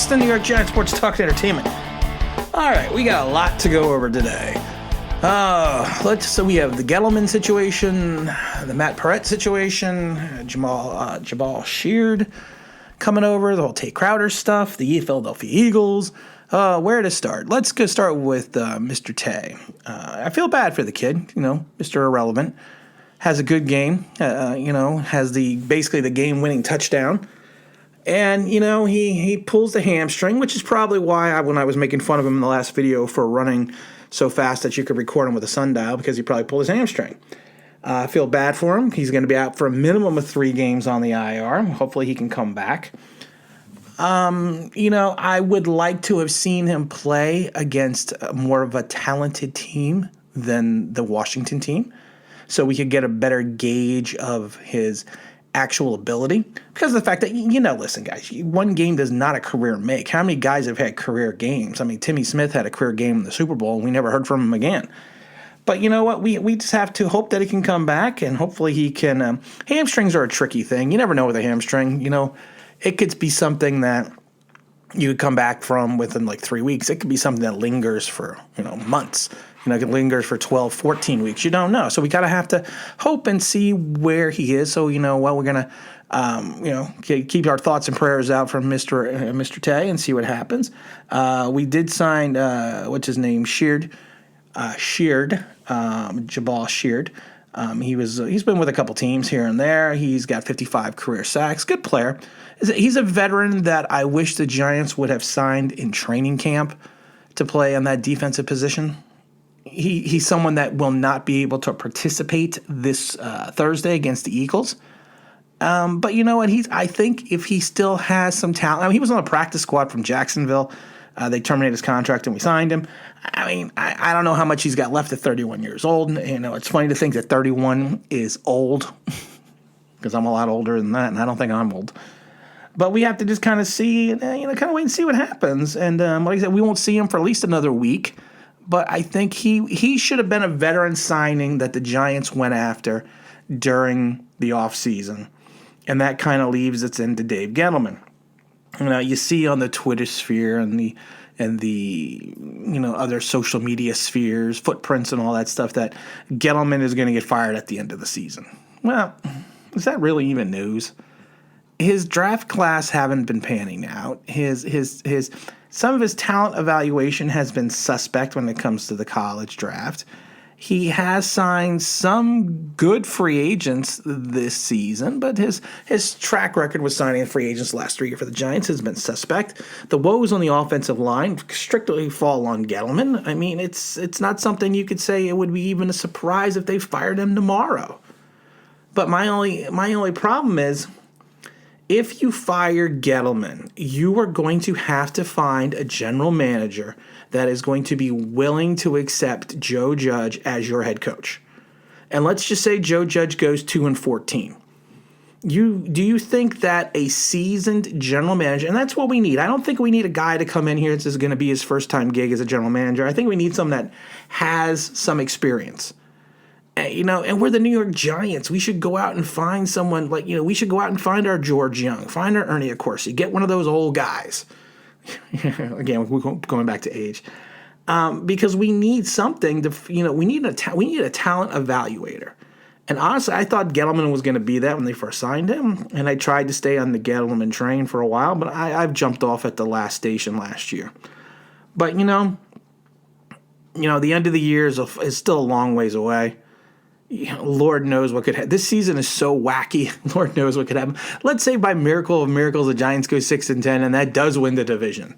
the New York Giants Sports Talk and Entertainment. All right, we got a lot to go over today. So we have the Gettleman situation, the Matt Peart situation, Jamal Sheard coming over, the whole Tate Crowder stuff, the Philadelphia Eagles. Where to start? Let's go start with Mr. Tate. I feel bad for the kid, Mr. Irrelevant. Has a good game, has basically the game-winning touchdown. And, he pulls the hamstring, which is probably why when I was making fun of him in the last video for running so fast that you could record him with a sundial, because he probably pulled his hamstring. I feel bad for him. He's going to be out for a minimum of 3 games on the IR. Hopefully he can come back. I would like to have seen him play against more of a talented team than the Washington team, so we could get a better gauge of his actual ability, because of the fact that, listen, guys, one game does not a career make. How many guys have had career games? I mean, Timmy Smith had a career game in the Super Bowl, and we never heard from him again. But you know what? We just have to hope that he can come back, and hopefully he can. Hamstrings are a tricky thing. You never know with a hamstring. It could be something that you could come back from within like 3 weeks. It could be something that lingers for, months. It lingers for 12, 14 weeks. You don't know. So we got to have to hope and see where he is. So, we're going to, keep our thoughts and prayers out from Mr. Tate and see what happens. We did sign, what's his name? Sheard, Jamal Sheard. He's been with a couple teams here and there. He's got 55 career sacks. Good player. He's a veteran that I wish the Giants would have signed in training camp to play on that defensive position. He's someone that will not be able to participate this Thursday against the Eagles. But you know what? I think if he still has some talent. He was on a practice squad from Jacksonville. They terminated his contract and we signed him. I don't know how much he's got left at 31 years old. It's funny to think that 31 is old, because I'm a lot older than that, and I don't think I'm old. But we have to just kind of see, kind of wait and see what happens. And like I said, we won't see him for at least another week. But I think he should have been a veteran signing that the Giants went after during the offseason. And that kind of leaves it into Dave Gettleman. You see on the Twitter sphere and the other social media spheres, footprints and all that stuff, that Gettleman is going to get fired at the end of the season. Well, is that really even news? His draft class haven't been panning out. Some of his talent evaluation has been suspect when it comes to the college draft. He has signed some good free agents this season, but his track record with signing free agents the last 3 years for the Giants has been suspect. The woes on the offensive line strictly fall on Gettleman. It's not something you could say it would be even a surprise if they fired him tomorrow. But my only problem is, if you fire Gettleman, you are going to have to find a general manager that is going to be willing to accept Joe Judge as your head coach. And let's just say Joe Judge goes 2-14. Do you think that a seasoned general manager, and that's what we need. I don't think we need a guy to come in here this is going to be his first time gig as a general manager. I think we need someone that has some experience. And we're the New York Giants. We should go out and find someone we should go out and find our George Young, find our Ernie Accorsi, get one of those old guys. Again, we're going back to age, because we need something to, we need a talent evaluator. And honestly, I thought Gettleman was going to be that when they first signed him, and I tried to stay on the Gettleman train for a while, but I've jumped off at the last station last year. But the end of the year is still a long ways away. Lord knows what could happen. This season is so wacky. Lord knows what could happen. Let's say by miracle of miracles, the Giants go 6-10, and that does win the division.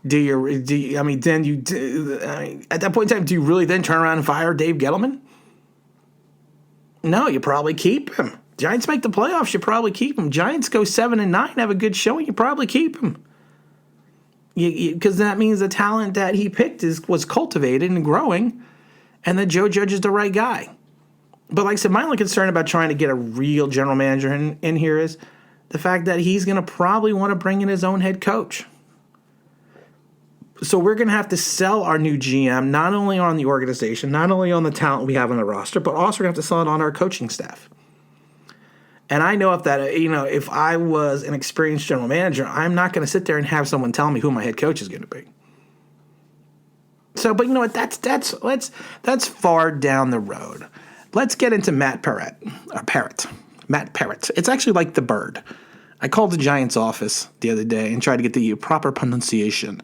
At that point in time, do you really then turn around and fire Dave Gettleman? No, you probably keep him. Giants make the playoffs, you probably keep him. Giants go 7-9, have a good showing, you probably keep him. Because that means the talent that he picked was cultivated and growing, and that Joe Judge is the right guy. But like I said, my only concern about trying to get a real general manager in here is the fact that he's going to probably want to bring in his own head coach. So we're going to have to sell our new GM not only on the organization, not only on the talent we have on the roster, but also we're going to have to sell it on our coaching staff. And I know if I was an experienced general manager, I'm not going to sit there and have someone tell me who my head coach is going to be. So, but you know what? That's far down the road. Let's get into Matt Peart. Matt Peart. It's actually like the bird. I called the Giants office the other day and tried to get the proper pronunciation.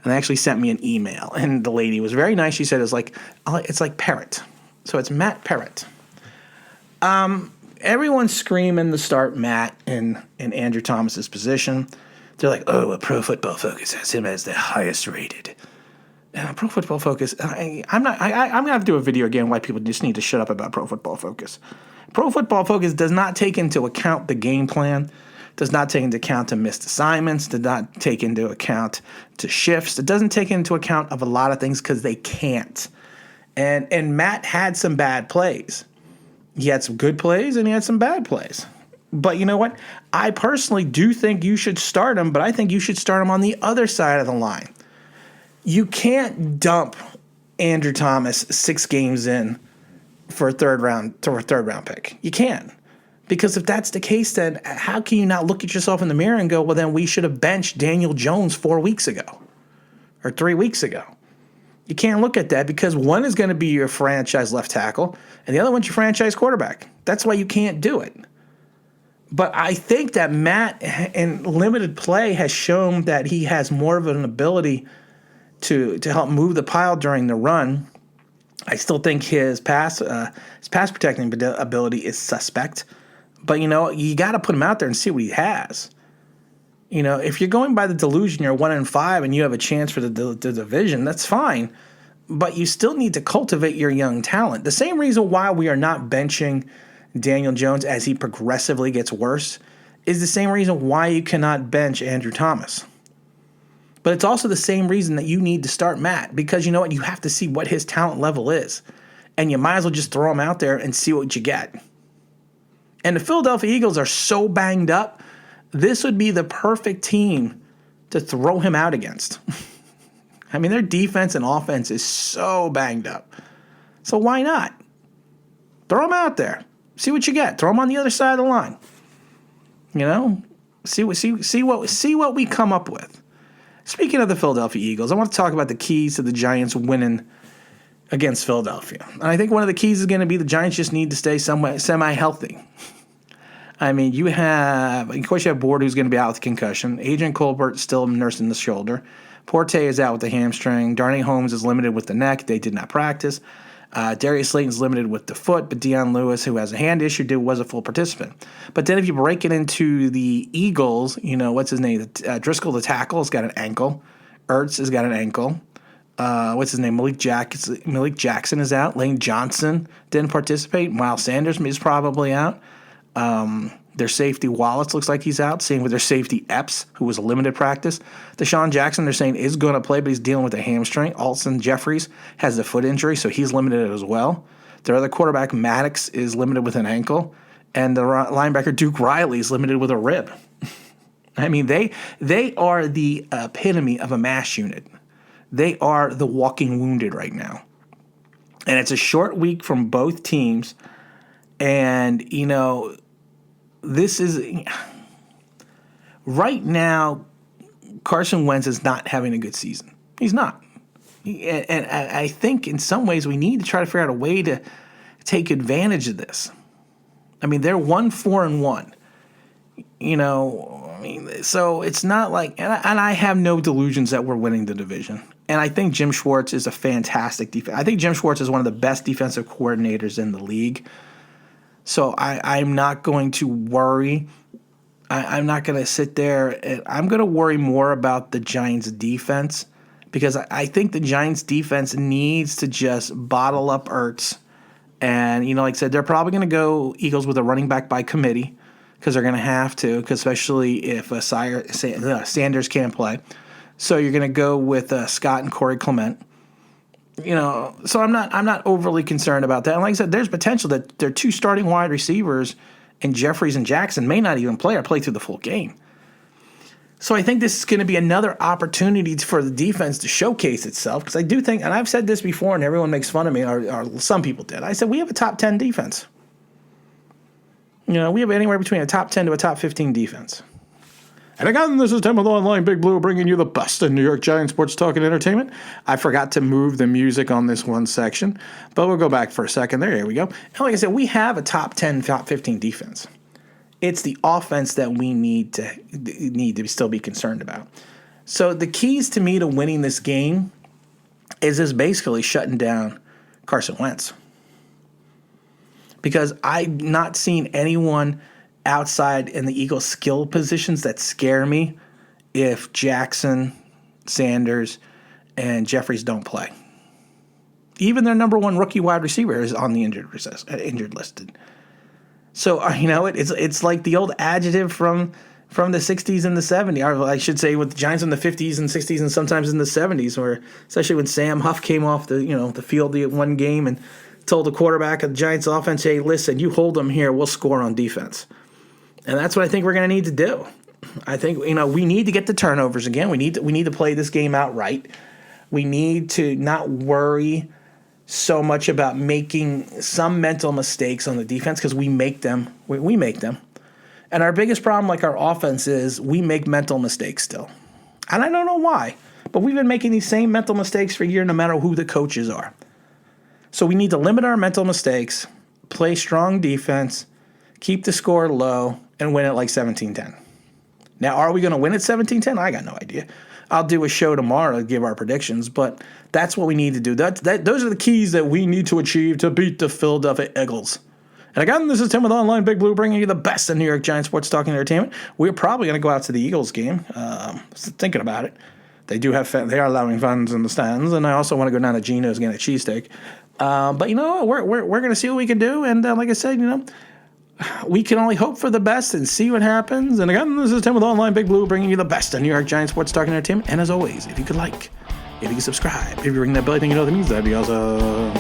And they actually sent me an email. And the lady was very nice. She said it's like parrot. So it's Matt Peart. Everyone's screaming to start Matt in Andrew Thomas's position. They're like, oh, Pro Football Focus has him as the highest rated. And Pro Football Focus, I'm going to have to do a video again why people just need to shut up about Pro Football Focus. Pro Football Focus does not take into account the game plan, does not take into account to missed assignments, does not take into account to shifts. It doesn't take into account of a lot of things because they can't. And Matt had some bad plays. He had some good plays and he had some bad plays. But you know what? I personally do think you should start him, but I think you should start him on the other side of the line. You can't dump Andrew Thomas 6 games in for a third round pick. You can't. Because if that's the case, then how can you not look at yourself in the mirror and go, well, then we should have benched Daniel Jones 4 weeks ago or 3 weeks ago? You can't look at that because one is going to be your franchise left tackle and the other one's your franchise quarterback. That's why you can't do it. But I think that Matt, in limited play, has shown that he has more of an ability to help move the pile during the run. I still think his pass protecting ability is suspect. But, you got to put him out there and see what he has. If you're going by the delusion, you're 1-5 and you have a chance for the division, that's fine. But you still need to cultivate your young talent. The same reason why we are not benching Daniel Jones as he progressively gets worse is the same reason why you cannot bench Andrew Thomas. But it's also the same reason that you need to start Matt because you know what? You have to see what his talent level is. And you might as well just throw him out there and see what you get. And the Philadelphia Eagles are so banged up, this would be the perfect team to throw him out against. I mean, their defense and offense is so banged up. So why not? Throw him out there. See what you get. Throw him on the other side of the line. See what we come up with. Speaking of the Philadelphia Eagles, I want to talk about the keys to the Giants winning against Philadelphia. And I think one of the keys is going to be the Giants just need to stay semi-healthy. I mean, of course, you have Board, who's going to be out with concussion. Adrian Colbert still nursing the shoulder. Porte is out with the hamstring. Darnay Holmes is limited with the neck. They did not practice. Darius Slayton's limited with the foot, but Deion Lewis, who has a hand issue, was a full participant. But then if you break it into the Eagles, what's his name? Driscoll, the tackle, has got an ankle. Ertz has got an ankle. What's his name? Malik Jackson is out. Lane Johnson didn't participate. Miles Sanders is probably out. Their safety Wallace looks like he's out. Same with their safety Epps, who was a limited practice. Deshaun Jackson, they're saying, is going to play, but he's dealing with a hamstring. Alton Jeffries has a foot injury, so he's limited as well. Their other quarterback, Maddox, is limited with an ankle. And the linebacker, Duke Riley, is limited with a rib. I mean, they are the epitome of a mass unit. They are the walking wounded right now. And it's a short week from both teams. And, this is right now, Carson Wentz is not having a good season. He's not. And I think in some ways we need to try to figure out a way to take advantage of this. I mean, they're 1-4-1. So it's not like, and I have no delusions that we're winning the division. And I think Jim Schwartz is a fantastic defense. I think Jim Schwartz is one of the best defensive coordinators in the league. So I'm not going to worry. I'm not going to sit there. I'm going to worry more about the Giants' defense because I think the Giants' defense needs to just bottle up Ertz. And, like I said, they're probably going to go Eagles with a running back by committee because they're going to have to, especially if Sanders can't play. So you're going to go with Scott and Corey Clement. So I'm not overly concerned about that. And like I said, there's potential that their 2 starting wide receivers and Jeffries and Jackson may not even play or play through the full game. So I think this is going to be another opportunity for the defense to showcase itself because I do think, and I've said this before and everyone makes fun of me, or some people did. I said we have a top 10 defense. We have anywhere between a top 10 to a top 15 defense. And again, this is Tim with Online Big Blue, bringing you the best in New York Giants sports talk and entertainment. I forgot to move the music on this one section, but we'll go back for a second. There we go. And like I said, we have a top 10, top 15 defense. It's the offense that we need to still be concerned about. So the keys to me to winning this game is just basically shutting down Carson Wentz. Because I've not seen anyone outside in the Eagles' skill positions that scare me if Jackson, Sanders, and Jeffries don't play. Even their number one rookie wide receiver is on the injured listed. So, it's like the old adjective from the 60s and the 70s, or I should say with the Giants in the 50s and 60s and sometimes in the 70s, where especially when Sam Huff came off the field the one game and told the quarterback of the Giants offense, hey, listen, you hold them here, we'll score on defense. And that's what I think we're going to need to do. I think, we need to get the turnovers again. We need to play this game out right. We need to not worry so much about making some mental mistakes on the defense because we make them. We make them. And our biggest problem, like our offense, is we make mental mistakes still. And I don't know why, but we've been making these same mental mistakes for a year no matter who the coaches are. So we need to limit our mental mistakes, play strong defense, keep the score low, and win it like 17-10. Now, are we going to win at 17-10? I got no idea. I'll do a show tomorrow to give our predictions, but that's what we need to do. Those are the keys that we need to achieve to beat the Philadelphia Eagles. And again, this is Tim with Online Big Blue, bringing you the best in New York Giants sports talk and entertainment. We're probably going to go out to the Eagles game. Thinking about it, they are allowing fans in the stands, and I also want to go down to Gino's and get a cheesesteak. But we're going to see what we can do, and like I said, we can only hope for the best and see what happens. And again, this is Tim with Online Big Blue, bringing you the best in New York Giants sports talk and entertainment. And as always, if you could subscribe, if you ring that bell, I think the means that'd be awesome.